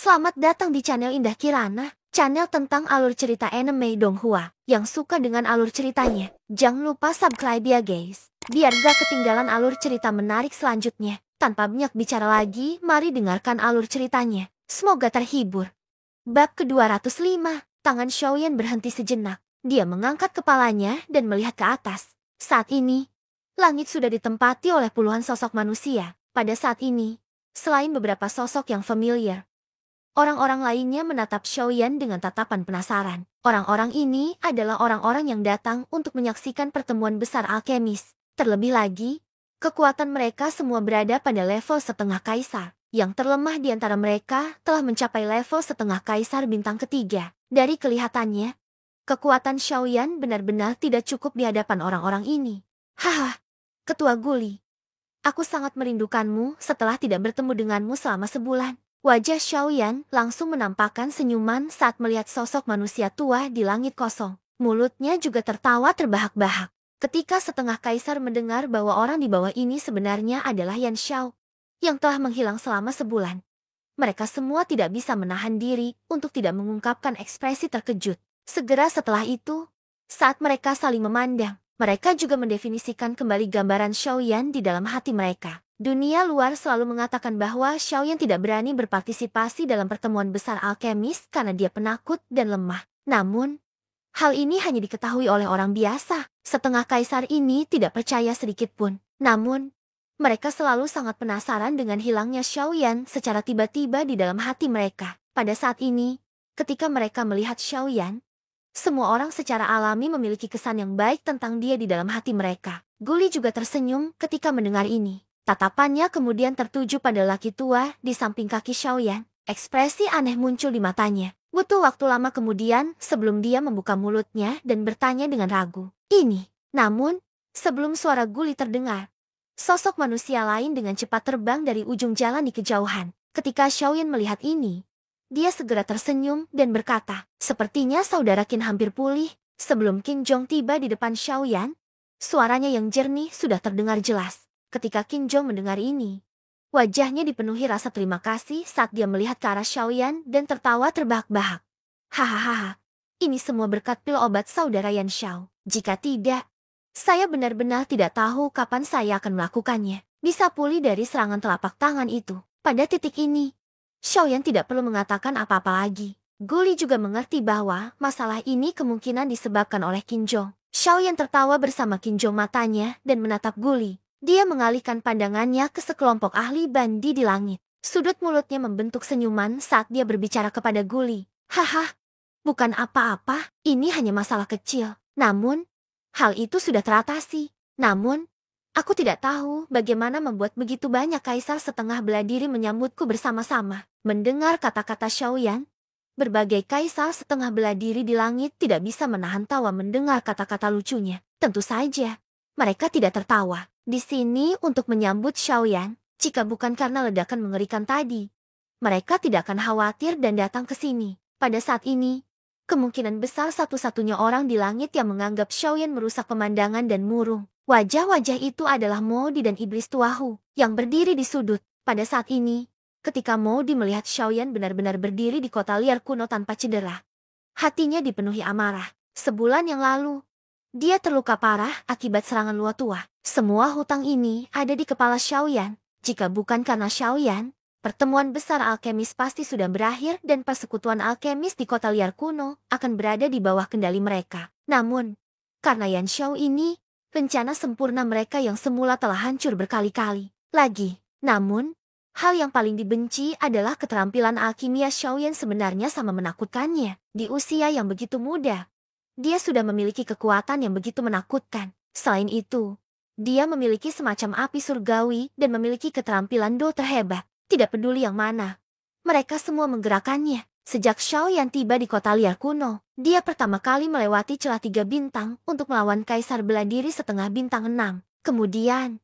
Selamat datang di channel Indah Kirana, channel tentang alur cerita anime Donghua. Yang suka dengan alur ceritanya, jangan lupa subscribe ya guys, biar gak ketinggalan alur cerita menarik selanjutnya. Tanpa banyak bicara lagi, mari dengarkan alur ceritanya. Semoga terhibur. Bab ke-205, tangan Xiaoyan berhenti sejenak. Dia mengangkat kepalanya dan melihat ke atas. Saat ini, langit sudah ditempati oleh puluhan sosok manusia. Pada saat ini, selain beberapa sosok yang familiar, orang-orang lainnya menatap Xiaoyan dengan tatapan penasaran. Orang-orang ini adalah orang-orang yang datang untuk menyaksikan pertemuan besar alkemis. Terlebih lagi, kekuatan mereka semua berada pada level setengah kaisar. Yang terlemah di antara mereka telah mencapai level setengah kaisar bintang ketiga. Dari kelihatannya, kekuatan Xiaoyan benar-benar tidak cukup di hadapan orang-orang ini. Haha, Ketua Guli. Aku sangat merindukanmu setelah tidak bertemu denganmu selama sebulan. Wajah Xiaoyan langsung menampakkan senyuman saat melihat sosok manusia tua di langit kosong. Mulutnya juga tertawa terbahak-bahak. Ketika setengah kaisar mendengar bahwa orang di bawah ini sebenarnya adalah Yan Xiao, yang telah menghilang selama sebulan, mereka semua tidak bisa menahan diri untuk tidak mengungkapkan ekspresi terkejut. Segera setelah itu, saat mereka saling memandang, mereka juga mendefinisikan kembali gambaran Xiaoyan di dalam hati mereka. Dunia luar selalu mengatakan bahwa Xiaoyan tidak berani berpartisipasi dalam pertemuan besar alkemis karena dia penakut dan lemah. Namun, hal ini hanya diketahui oleh orang biasa. Setengah kaisar ini tidak percaya sedikit pun. Namun, mereka selalu sangat penasaran dengan hilangnya Xiaoyan secara tiba-tiba di dalam hati mereka. Pada saat ini, ketika mereka melihat Xiaoyan, semua orang secara alami memiliki kesan yang baik tentang dia di dalam hati mereka. Guli juga tersenyum ketika mendengar ini. Tatapannya kemudian tertuju pada laki tua di samping kaki Xiaoyan. Ekspresi aneh muncul di matanya. Butuh waktu lama kemudian sebelum dia membuka mulutnya dan bertanya dengan ragu. Ini. Namun, sebelum suara Guli terdengar, sosok manusia lain dengan cepat terbang dari ujung jalan di kejauhan. Ketika Xiaoyan melihat ini, dia segera tersenyum dan berkata, sepertinya saudara Qin hampir pulih. Sebelum Qin Zhong tiba di depan Xiaoyan, suaranya yang jernih sudah terdengar jelas. Ketika Qin Zhong mendengar ini, wajahnya dipenuhi rasa terima kasih saat dia melihat ke arah Xiaoyan dan tertawa terbahak-bahak. Hahaha, ini semua berkat pil obat saudara Yan Xiao. Jika tidak, saya benar-benar tidak tahu kapan saya akan melakukannya. Bisa pulih dari serangan telapak tangan itu. Pada titik ini, Xiaoyan tidak perlu mengatakan apa-apa lagi. Guli juga mengerti bahwa masalah ini kemungkinan disebabkan oleh Qin Zhong. Xiaoyan tertawa bersama Qin Zhong matanya dan menatap Guli. Dia mengalihkan pandangannya ke sekelompok ahli bandi di langit. Sudut mulutnya membentuk senyuman saat dia berbicara kepada Guli. Haha, bukan apa-apa, ini hanya masalah kecil. Namun, hal itu sudah teratasi. Namun, aku tidak tahu bagaimana membuat begitu banyak kaisar setengah bela diri menyambutku bersama-sama. Mendengar kata-kata Xiaoyan, berbagai kaisar setengah bela diri di langit tidak bisa menahan tawa mendengar kata-kata lucunya. Tentu saja, mereka tidak tertawa di sini untuk menyambut Xiaoyan. Jika bukan karena ledakan mengerikan tadi, mereka tidak akan khawatir dan datang ke sini. Pada saat ini, kemungkinan besar satu-satunya orang di langit yang menganggap Xiaoyan merusak pemandangan dan murung. Wajah-wajah itu adalah Modi dan Iblis Tuahu yang berdiri di sudut. Pada saat ini, ketika Modi melihat Xiaoyan benar-benar berdiri di kota liar kuno tanpa cedera, hatinya dipenuhi amarah. Sebulan yang lalu, dia terluka parah akibat serangan Luo Tua. Semua hutang ini ada di kepala Xiaoyan. Jika bukan karena Xiaoyan, pertemuan besar alkemis pasti sudah berakhir dan persekutuan alkemis di kota liar kuno akan berada di bawah kendali mereka. Namun, karena Yan Xiao ini, rencana sempurna mereka yang semula telah hancur berkali-kali lagi. Namun, hal yang paling dibenci adalah keterampilan alkimia Xiaoyan sebenarnya sama menakutkannya. Di usia yang begitu muda, dia sudah memiliki kekuatan yang begitu menakutkan. Selain itu, dia memiliki semacam api surgawi dan memiliki keterampilan do terhebat. Tidak peduli yang mana, mereka semua menggerakkannya. Sejak Xiaoyan tiba di kota liar kuno, dia pertama kali melewati celah 3 bintang untuk melawan kaisar bela diri setengah bintang 6. Kemudian,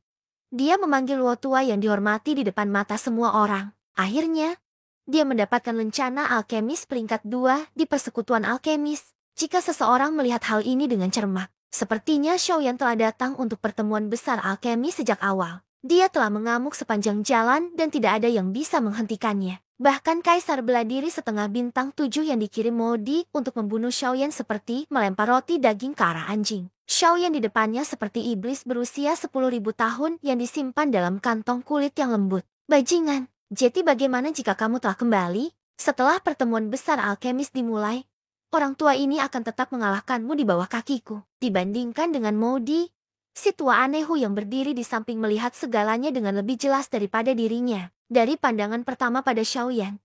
dia memanggil Luo Tua yang dihormati di depan mata semua orang. Akhirnya, dia mendapatkan lencana alkemis peringkat 2 di persekutuan alkemis. Jika seseorang melihat hal ini dengan cermat, sepertinya Xiaoyan telah datang untuk pertemuan besar alkemis sejak awal. Dia telah mengamuk sepanjang jalan dan tidak ada yang bisa menghentikannya. Bahkan Kaisar Beladiri setengah bintang 7 yang dikirim Modi untuk membunuh Xiaoyan seperti melempar roti daging ke arah anjing. Xiaoyan di depannya seperti iblis berusia 10.000 tahun yang disimpan dalam kantong kulit yang lembut. Bajingan, Jetty, bagaimana jika kamu telah kembali? Setelah pertemuan besar alkemis dimulai, orang tua ini akan tetap mengalahkanmu di bawah kakiku. Dibandingkan dengan Modi, si tua Anehu yang berdiri di samping melihat segalanya dengan lebih jelas daripada dirinya. Dari pandangan pertama pada Xiaoyan,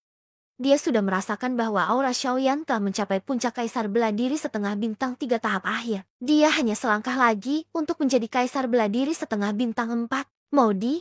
dia sudah merasakan bahwa aura Xiaoyan telah mencapai puncak Kaisar Beladiri setengah bintang 3 tahap akhir. Dia hanya selangkah lagi untuk menjadi Kaisar Beladiri setengah bintang 4. Modi,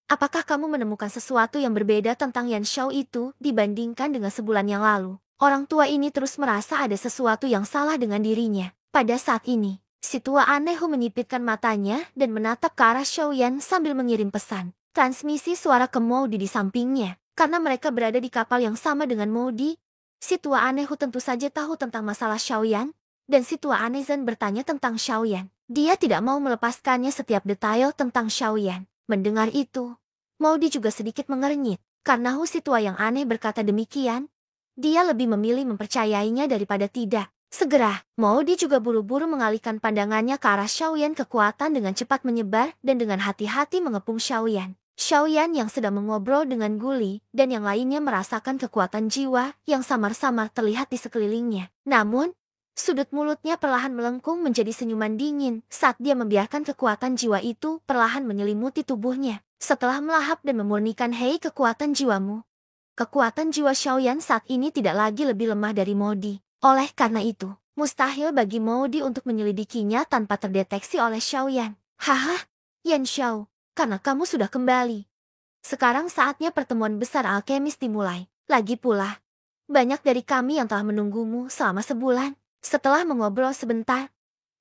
apakah kamu menemukan sesuatu yang berbeda tentang Yan Xiao itu dibandingkan dengan sebulan yang lalu? Orang tua ini terus merasa ada sesuatu yang salah dengan dirinya. Pada saat ini, si tua Anehu menyipitkan matanya dan menatap ke arah Xiaoyan sambil mengirim pesan. Transmisi suara ke Modi di sampingnya. Karena mereka berada di kapal yang sama dengan Modi, si tua Anehu tentu saja tahu tentang masalah Xiaoyan, dan si tua Anezan bertanya tentang Xiaoyan. Dia tidak mau melepaskannya setiap detail tentang Xiaoyan. Mendengar itu, Modi juga sedikit mengernyit. Karena si tua yang aneh berkata demikian, dia lebih memilih mempercayainya daripada tidak. Segera, Modi juga buru-buru mengalihkan pandangannya ke arah Xiaoyan. Kekuatan dengan cepat menyebar dan dengan hati-hati mengepung Xiaoyan. Xiaoyan yang sedang mengobrol dengan Guli dan yang lainnya merasakan kekuatan jiwa yang samar-samar terlihat di sekelilingnya. Namun, sudut mulutnya perlahan melengkung menjadi senyuman dingin saat dia membiarkan kekuatan jiwa itu perlahan menyelimuti tubuhnya. Setelah melahap dan memurnikan hei kekuatan jiwamu, kekuatan jiwa Xiaoyan saat ini tidak lagi lebih lemah dari Modi. Oleh karena itu, mustahil bagi Modi untuk menyelidikinya tanpa terdeteksi oleh Xiaoyan. Haha, Yan Xiao, karena kamu sudah kembali. Sekarang saatnya pertemuan besar alkemis dimulai. Lagi pula, banyak dari kami yang telah menunggumu selama sebulan. Setelah mengobrol sebentar,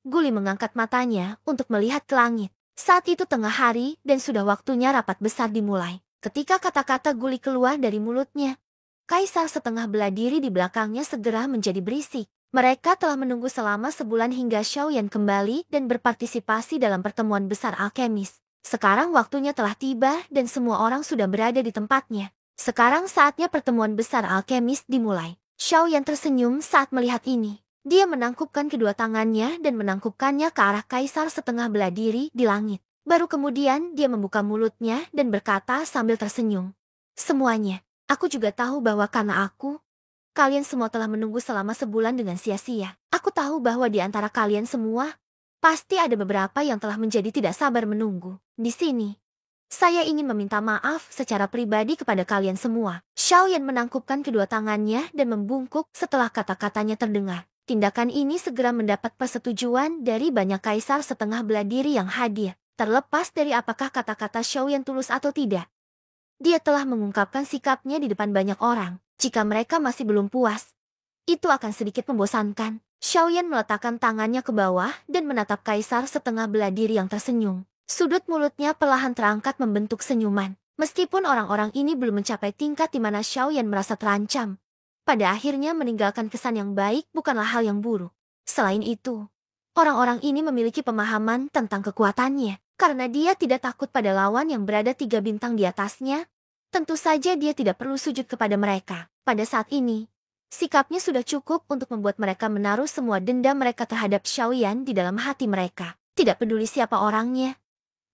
Guli mengangkat matanya untuk melihat ke langit. Saat itu tengah hari dan sudah waktunya rapat besar dimulai. Ketika kata-kata Guli keluar dari mulutnya, Kaisar setengah beladiri di belakangnya segera menjadi berisik. Mereka telah menunggu selama sebulan hingga Xiaoyan kembali dan berpartisipasi dalam pertemuan besar alkemis. Sekarang waktunya telah tiba dan semua orang sudah berada di tempatnya. Sekarang saatnya pertemuan besar alkemis dimulai. Xiaoyan tersenyum saat melihat ini. Dia menangkupkan kedua tangannya dan menangkupkannya ke arah Kaisar setengah beladiri di langit. Baru kemudian dia membuka mulutnya dan berkata sambil tersenyum. Semuanya, aku juga tahu bahwa karena kalian semua telah menunggu selama sebulan dengan sia-sia. Aku tahu bahwa di antara kalian semua, pasti ada beberapa yang telah menjadi tidak sabar menunggu. Di sini, saya ingin meminta maaf secara pribadi kepada kalian semua. Xiaoyan menangkupkan kedua tangannya dan membungkuk setelah kata-katanya terdengar. Tindakan ini segera mendapat persetujuan dari banyak kaisar setengah beladiri yang hadir. Terlepas dari apakah kata-kata Xiaoyan tulus atau tidak, dia telah mengungkapkan sikapnya di depan banyak orang. Jika mereka masih belum puas, itu akan sedikit membosankan. Xiaoyan meletakkan tangannya ke bawah dan menatap kaisar setengah beladiri yang tersenyum. Sudut mulutnya perlahan terangkat membentuk senyuman. Meskipun orang-orang ini belum mencapai tingkat di mana Xiaoyan merasa terancam, pada akhirnya meninggalkan kesan yang baik bukanlah hal yang buruk. Selain itu, orang-orang ini memiliki pemahaman tentang kekuatannya. Karena dia tidak takut pada lawan yang berada 3 bintang di atasnya, tentu saja dia tidak perlu sujud kepada mereka. Pada saat ini, sikapnya sudah cukup untuk membuat mereka menaruh semua dendam mereka terhadap Xiaoyan di dalam hati mereka. Tidak peduli siapa orangnya.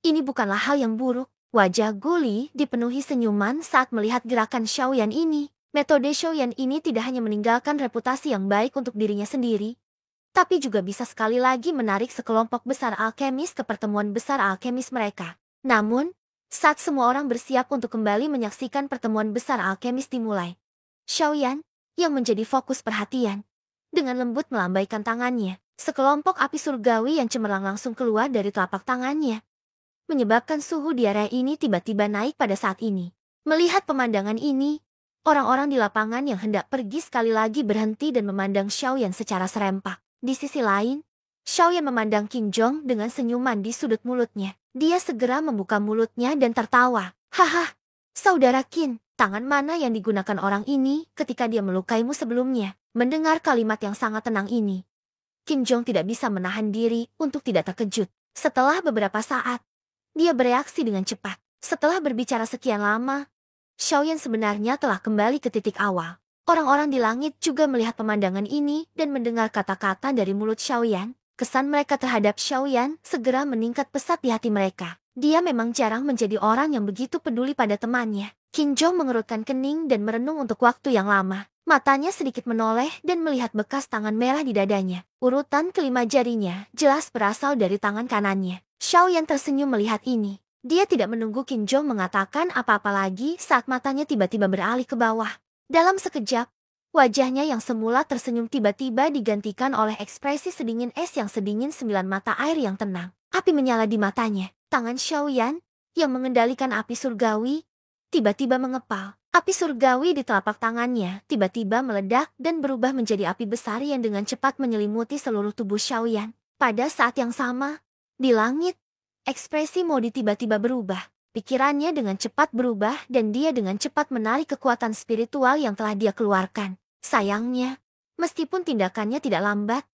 Ini bukanlah hal yang buruk. Wajah Guli dipenuhi senyuman saat melihat gerakan Xiaoyan ini. Metode Xiaoyan ini tidak hanya meninggalkan reputasi yang baik untuk dirinya sendiri, tapi juga bisa sekali lagi menarik sekelompok besar alkemis ke pertemuan besar alkemis mereka. Namun, saat semua orang bersiap untuk kembali menyaksikan pertemuan besar alkemis dimulai, Xiaoyan, yang menjadi fokus perhatian, dengan lembut melambaikan tangannya. Sekelompok api surgawi yang cemerlang langsung keluar dari telapak tangannya, menyebabkan suhu di area ini tiba-tiba naik pada saat ini. Melihat pemandangan ini, orang-orang di lapangan yang hendak pergi sekali lagi berhenti dan memandang Xiaoyan secara serempak. Di sisi lain, Xiaoyan memandang Qin Zhong dengan senyuman di sudut mulutnya. Dia segera membuka mulutnya dan tertawa. Haha, saudara Qin, tangan mana yang digunakan orang ini ketika dia melukaimu sebelumnya? Mendengar kalimat yang sangat tenang ini, Qin Zhong tidak bisa menahan diri untuk tidak terkejut. Setelah beberapa saat, dia bereaksi dengan cepat. Setelah berbicara sekian lama, Xiaoyan sebenarnya telah kembali ke titik awal. Orang-orang di langit juga melihat pemandangan ini dan mendengar kata-kata dari mulut Xiaoyan. Kesan mereka terhadap Xiaoyan segera meningkat pesat di hati mereka. Dia memang jarang menjadi orang yang begitu peduli pada temannya. Qin Zhou mengerutkan kening dan merenung untuk waktu yang lama. Matanya sedikit menoleh dan melihat bekas tangan merah di dadanya. Urutan kelima jarinya jelas berasal dari tangan kanannya. Xiaoyan tersenyum melihat ini. Dia tidak menunggu Qin Zhou mengatakan apa-apa lagi saat matanya tiba-tiba beralih ke bawah. Dalam sekejap, wajahnya yang semula tersenyum tiba-tiba digantikan oleh ekspresi sedingin es yang sedingin 9 mata air yang tenang. Api menyala di matanya. Tangan Xiaoyan, yang mengendalikan api surgawi, tiba-tiba mengepal. Api surgawi di telapak tangannya tiba-tiba meledak dan berubah menjadi api besar yang dengan cepat menyelimuti seluruh tubuh Xiaoyan. Pada saat yang sama, di langit, ekspresi Modi tiba-tiba berubah. Pikirannya dengan cepat berubah dan dia dengan cepat menarik kekuatan spiritual yang telah dia keluarkan. Sayangnya, meskipun tindakannya tidak lambat,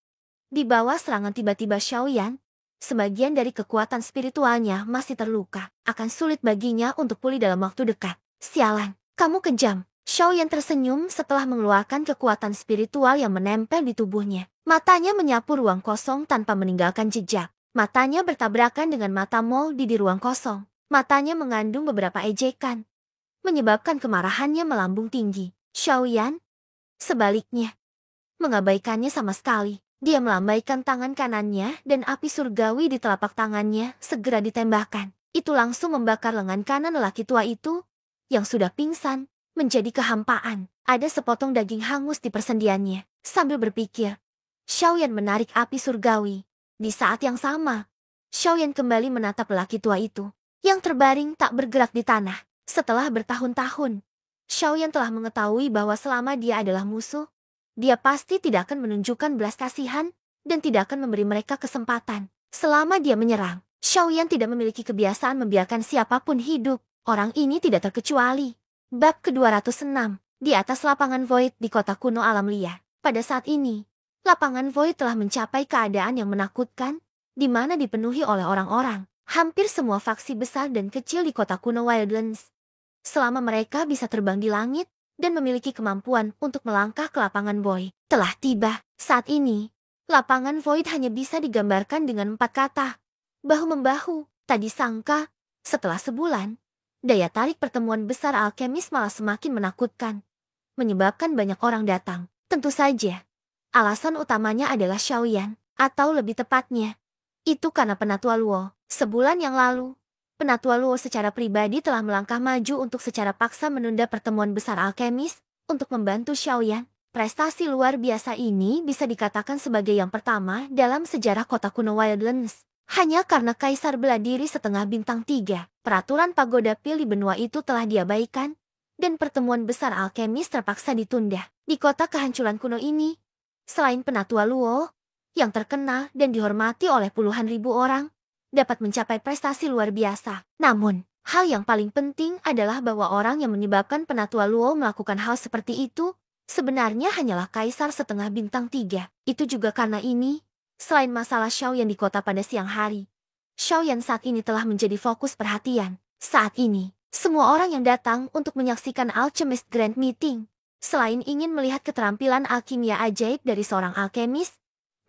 di bawah serangan tiba-tiba Xiaoyan, sebagian dari kekuatan spiritualnya masih terluka. Akan sulit baginya untuk pulih dalam waktu dekat. Sialan, kamu kejam. Xiaoyan tersenyum setelah mengeluarkan kekuatan spiritual yang menempel di tubuhnya. Matanya menyapu ruang kosong tanpa meninggalkan jejak. Matanya bertabrakan dengan mata Moldi di ruang kosong. Matanya mengandung beberapa ejekan, menyebabkan kemarahannya melambung tinggi. Xiaoyan, sebaliknya, mengabaikannya sama sekali. Dia melambaikan tangan kanannya dan api surgawi di telapak tangannya segera ditembakkan. Itu langsung membakar lengan kanan lelaki tua itu, yang sudah pingsan, menjadi kehampaan. Ada sepotong daging hangus di persendiannya. Sambil berpikir, Xiaoyan menarik api surgawi. Di saat yang sama, Xiaoyan kembali menatap lelaki tua itu, yang terbaring tak bergerak di tanah. Setelah bertahun-tahun, Xiaoyan telah mengetahui bahwa selama dia adalah musuh, dia pasti tidak akan menunjukkan belas kasihan dan tidak akan memberi mereka kesempatan. Selama dia menyerang, Xiaoyan tidak memiliki kebiasaan membiarkan siapapun hidup. Orang ini tidak terkecuali. Bab ke-206, di atas lapangan Void di kota kuno alam liar. Pada saat ini, lapangan Void telah mencapai keadaan yang menakutkan, di mana dipenuhi oleh orang-orang. Hampir semua faksi besar dan kecil di kota kuno Wildlands. Selama mereka bisa terbang di langit dan memiliki kemampuan untuk melangkah ke lapangan Void, telah tiba. Saat ini, lapangan Void hanya bisa digambarkan dengan 4 kata. Bahu-membahu. Tak disangka, setelah sebulan, daya tarik pertemuan besar alkemis malah semakin menakutkan, menyebabkan banyak orang datang. Tentu saja, alasan utamanya adalah Xiaoyan, atau lebih tepatnya, itu karena Penatua Luo. Sebulan yang lalu, Penatua Luo secara pribadi telah melangkah maju untuk secara paksa menunda pertemuan besar alkemis untuk membantu Xiaoyan. Prestasi luar biasa ini bisa dikatakan sebagai yang pertama dalam sejarah kota kuno Wildlands. Hanya karena Kaisar bela diri setengah bintang 3, peraturan pagoda pil di benua itu telah diabaikan, dan pertemuan besar alkemis terpaksa ditunda. Di kota kehancuran kuno ini, selain Penatua Luo, yang terkenal dan dihormati oleh puluhan ribu orang, dapat mencapai prestasi luar biasa. Namun, hal yang paling penting adalah bahwa orang yang menyebabkan Penatua Luo melakukan hal seperti itu, sebenarnya hanyalah Kaisar setengah bintang 3. Itu juga karena ini, selain masalah Xiaoyan di kota pada siang hari, Xiaoyan saat ini telah menjadi fokus perhatian. Saat ini, semua orang yang datang untuk menyaksikan Alchemist Grand Meeting, selain ingin melihat keterampilan alkimia ajaib dari seorang alkemis,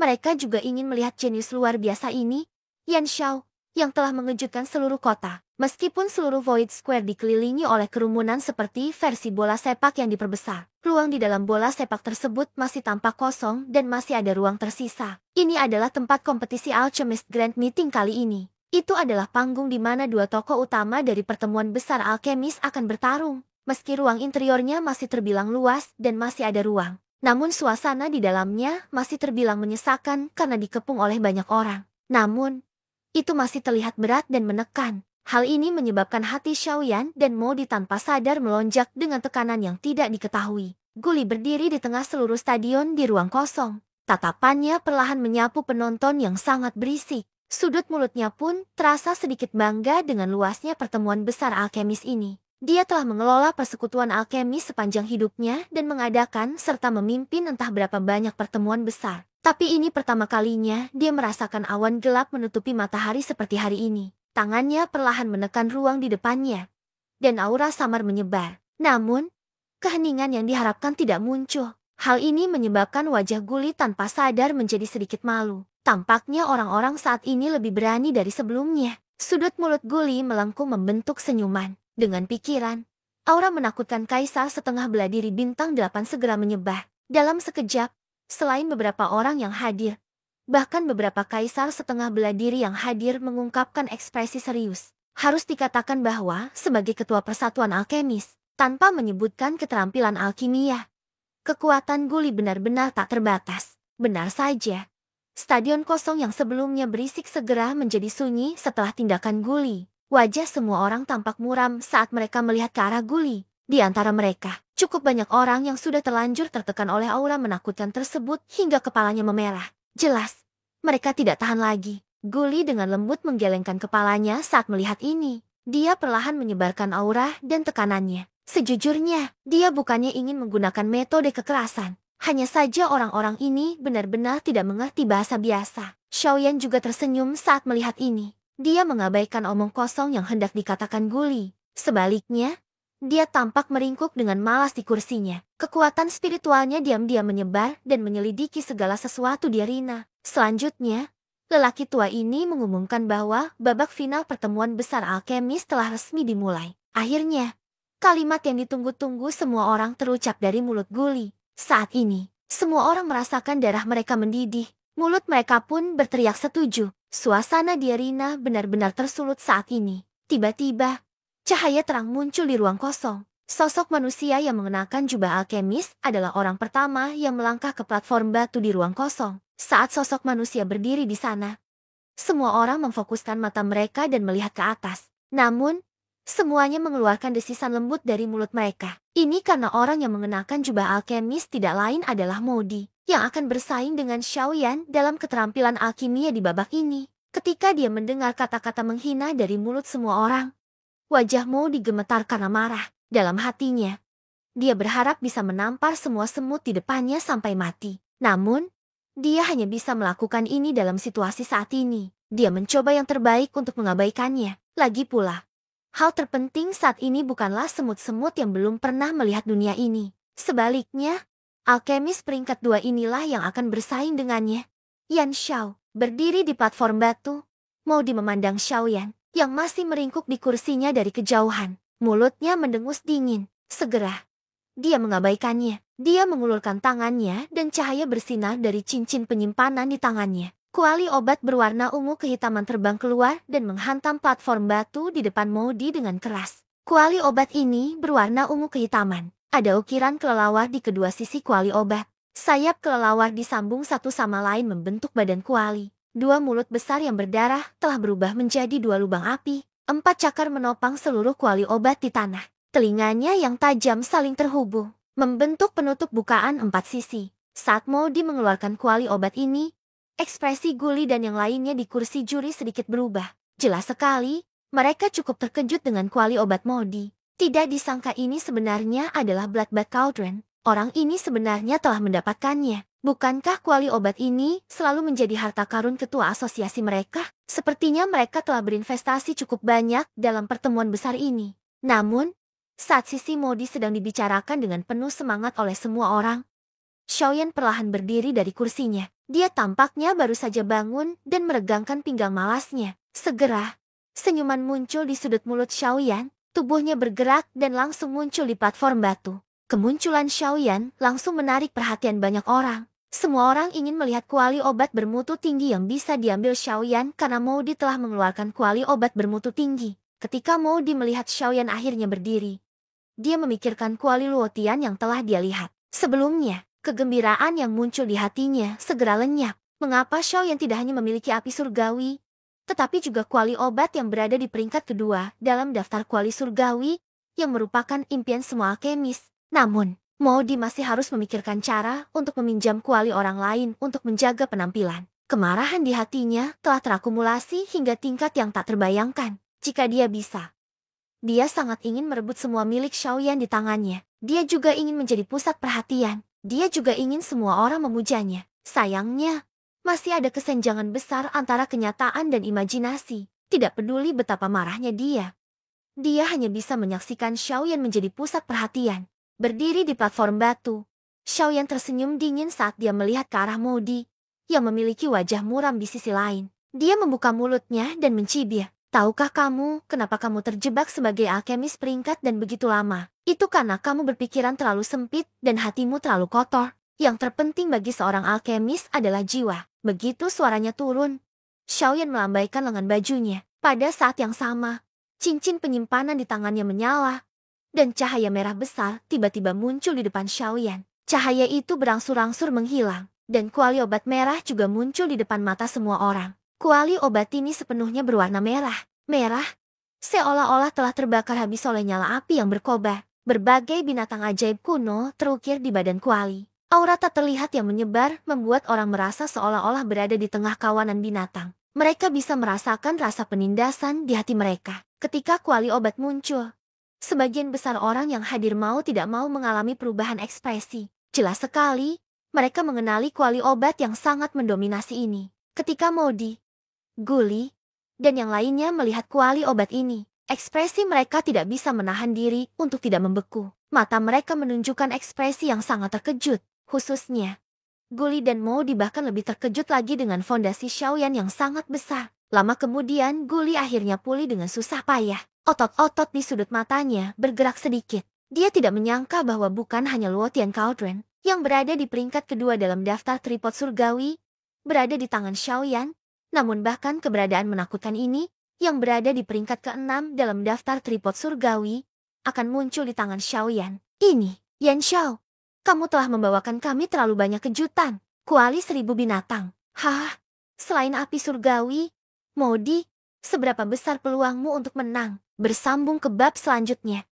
mereka juga ingin melihat jenius luar biasa ini, Yan Xiao, yang telah mengejutkan seluruh kota. Meskipun seluruh Void Square dikelilingi oleh kerumunan seperti versi bola sepak yang diperbesar, ruang di dalam bola sepak tersebut masih tampak kosong dan masih ada ruang tersisa. Ini adalah tempat kompetisi Alchemist Grand Meeting kali ini. Itu adalah panggung di mana dua tokoh utama dari pertemuan besar alkemis akan bertarung. Meski ruang interiornya masih terbilang luas dan masih ada ruang, namun suasana di dalamnya masih terbilang menyesakan karena dikepung oleh banyak orang. Namun, itu masih terlihat berat dan menekan. Hal ini menyebabkan hati Xiaoyan dan Modi tanpa sadar melonjak dengan tekanan yang tidak diketahui. Guli berdiri di tengah seluruh stadion di ruang kosong. Tatapannya perlahan menyapu penonton yang sangat berisik. Sudut mulutnya pun terasa sedikit bangga dengan luasnya pertemuan besar alkemis ini. Dia telah mengelola persekutuan alkemis sepanjang hidupnya dan mengadakan serta memimpin entah berapa banyak pertemuan besar. Tapi ini pertama kalinya dia merasakan awan gelap menutupi matahari seperti hari ini. Tangannya perlahan menekan ruang di depannya, dan aura samar menyebar. Namun, keheningan yang diharapkan tidak muncul. Hal ini menyebabkan wajah Guli tanpa sadar menjadi sedikit malu. Tampaknya orang-orang saat ini lebih berani dari sebelumnya. Sudut mulut Guli melengkung membentuk senyuman. Dengan pikiran, aura menakutkan Kaisar setengah bela diri bintang 8 segera menyebar. Dalam sekejap, selain beberapa orang yang hadir, bahkan beberapa Kaisar setengah bela diri yang hadir mengungkapkan ekspresi serius. Harus dikatakan bahwa sebagai ketua Persatuan Alkemis, tanpa menyebutkan keterampilan alkimia, kekuatan Guli benar-benar tak terbatas. Benar saja, stadion kosong yang sebelumnya berisik segera menjadi sunyi setelah tindakan Guli. Wajah semua orang tampak muram saat mereka melihat ke arah Guli. Di antara mereka, cukup banyak orang yang sudah terlanjur tertekan oleh aura menakutkan tersebut hingga kepalanya memerah. Jelas, mereka tidak tahan lagi. Guli dengan lembut menggelengkan kepalanya saat melihat ini. Dia perlahan menyebarkan aura dan tekanannya. Sejujurnya, dia bukannya ingin menggunakan metode kekerasan. Hanya saja orang-orang ini benar-benar tidak mengerti bahasa biasa. Xiaoyan juga tersenyum saat melihat ini. Dia mengabaikan omong kosong yang hendak dikatakan Guli. Sebaliknya, dia tampak meringkuk dengan malas di kursinya. Kekuatan spiritualnya diam-diam menyebar dan menyelidiki segala sesuatu di arena. Selanjutnya, lelaki tua ini mengumumkan bahwa babak final pertemuan besar alkemis telah resmi dimulai. Akhirnya, kalimat yang ditunggu-tunggu semua orang terucap dari mulut Guli. Saat ini, semua orang merasakan darah mereka mendidih. Mulut mereka pun berteriak setuju. Suasana di arena benar-benar tersulut saat ini. Tiba-tiba, cahaya terang muncul di ruang kosong. Sosok manusia yang mengenakan jubah alkemis adalah orang pertama yang melangkah ke platform batu di ruang kosong. Saat sosok manusia berdiri di sana, semua orang memfokuskan mata mereka dan melihat ke atas. Namun, semuanya mengeluarkan desisan lembut dari mulut mereka. Ini karena orang yang mengenakan jubah alkemis tidak lain adalah Modi, yang akan bersaing dengan Xiaoyan dalam keterampilan alkimia di babak ini. Ketika dia mendengar kata-kata menghina dari mulut semua orang, wajah Modi gemetar karena marah. Dalam hatinya, dia berharap bisa menampar semua semut di depannya sampai mati. Namun, dia hanya bisa melakukan ini dalam situasi saat ini. Dia mencoba yang terbaik untuk mengabaikannya. Lagi pula, hal terpenting saat ini bukanlah semut-semut yang belum pernah melihat dunia ini. Sebaliknya, alkemis peringkat 2 inilah yang akan bersaing dengannya. Yan Xiao, berdiri di platform batu, Modi memandang Xiaoyan, yang masih meringkuk di kursinya dari kejauhan. Mulutnya mendengus dingin. Segera, dia mengabaikannya. Dia mengulurkan tangannya dan cahaya bersinar dari cincin penyimpanan di tangannya. Kuali obat berwarna ungu kehitaman terbang keluar dan menghantam platform batu di depan Modi dengan keras. Kuali obat ini berwarna ungu kehitaman. Ada ukiran kelelawar di kedua sisi kuali obat. Sayap kelelawar disambung satu sama lain membentuk badan kuali. 2 mulut besar yang berdarah telah berubah menjadi 2 lubang api. 4 cakar menopang seluruh kuali obat di tanah. Telinganya yang tajam saling terhubung, membentuk penutup bukaan 4 sisi. Saat Modi mengeluarkan kuali obat ini, ekspresi Guli dan yang lainnya di kursi juri sedikit berubah. Jelas sekali, mereka cukup terkejut dengan kuali obat Modi. Tidak disangka ini sebenarnya adalah Bloodbath Cauldron. Orang ini sebenarnya telah mendapatkannya. Bukankah kuali obat ini selalu menjadi harta karun ketua asosiasi mereka? Sepertinya mereka telah berinvestasi cukup banyak dalam pertemuan besar ini. Namun, saat sisi Modi sedang dibicarakan dengan penuh semangat oleh semua orang, Xiaoyan perlahan berdiri dari kursinya. Dia tampaknya baru saja bangun dan meregangkan pinggang malasnya. Segera, senyuman muncul di sudut mulut Xiaoyan, tubuhnya bergerak dan langsung muncul di platform batu. Kemunculan Xiaoyan langsung menarik perhatian banyak orang. Semua orang ingin melihat kuali obat bermutu tinggi yang bisa diambil Xiaoyan karena Modi telah mengeluarkan kuali obat bermutu tinggi. Ketika Modi melihat Xiaoyan akhirnya berdiri, dia memikirkan kuali Luotian yang telah dia lihat. Sebelumnya, kegembiraan yang muncul di hatinya segera lenyap. Mengapa Xiaoyan tidak hanya memiliki api surgawi, tetapi juga kuali obat yang berada di peringkat kedua dalam daftar kuali surgawi yang merupakan impian semua alkemis. Namun, Modi masih harus memikirkan cara untuk meminjam kuali orang lain untuk menjaga penampilan. Kemarahan di hatinya telah terakumulasi hingga tingkat yang tak terbayangkan. Jika dia bisa, dia sangat ingin merebut semua milik Xiaoyan di tangannya. Dia juga ingin menjadi pusat perhatian. Dia juga ingin semua orang memujanya. Sayangnya, masih ada kesenjangan besar antara kenyataan dan imajinasi. Tidak peduli betapa marahnya dia, Dia hanya bisa menyaksikan Xiaoyan menjadi pusat perhatian. Berdiri di platform batu, Xiaoyan tersenyum dingin saat dia melihat ke arah Modi, yang memiliki wajah muram di sisi lain. Dia membuka mulutnya dan mencibir. Tahukah kamu kenapa kamu terjebak sebagai alkemis peringkat dan begitu lama? Itu karena kamu berpikiran terlalu sempit dan hatimu terlalu kotor. Yang terpenting bagi seorang alkemis adalah jiwa. Begitu suaranya turun, Xiaoyan melambaikan lengan bajunya. Pada saat yang sama, cincin penyimpanan di tangannya menyala, dan cahaya merah besar tiba-tiba muncul di depan Xiaoyan. Cahaya itu berangsur-angsur menghilang, dan kuali obat merah juga muncul di depan mata semua orang. Kuali obat ini sepenuhnya berwarna merah. Merah, seolah-olah telah terbakar habis oleh nyala api yang berkobar. Berbagai binatang ajaib kuno terukir di badan kuali. Aura tak terlihat yang menyebar membuat orang merasa seolah-olah berada di tengah kawanan binatang. Mereka bisa merasakan rasa penindasan di hati mereka ketika kuali obat muncul. Sebagian besar orang yang hadir mau tidak mau mengalami perubahan ekspresi. Jelas sekali, mereka mengenali kuali obat yang sangat mendominasi ini. Ketika Modi, Guli, dan yang lainnya melihat kuali obat ini, ekspresi mereka tidak bisa menahan diri untuk tidak membeku. Mata mereka menunjukkan ekspresi yang sangat terkejut, khususnya Guli dan Modi bahkan lebih terkejut lagi dengan fondasi Xiaoyan yang sangat besar. Lama kemudian Guli akhirnya pulih dengan susah payah. Otot-otot di sudut matanya bergerak sedikit. Dia tidak menyangka bahwa bukan hanya Luo Tian Cauldron yang berada di peringkat kedua dalam daftar tripod surgawi, berada di tangan Xiaoyan, namun bahkan keberadaan menakutkan ini, yang berada di peringkat ke-6 dalam daftar tripod surgawi, akan muncul di tangan Xiaoyan. Ini, Yan Xiao. Kamu telah membawakan kami terlalu banyak kejutan. Kuali 1000 binatang. Hah? Selain api surgawi, Modi, seberapa besar peluangmu untuk menang? Bersambung ke bab selanjutnya.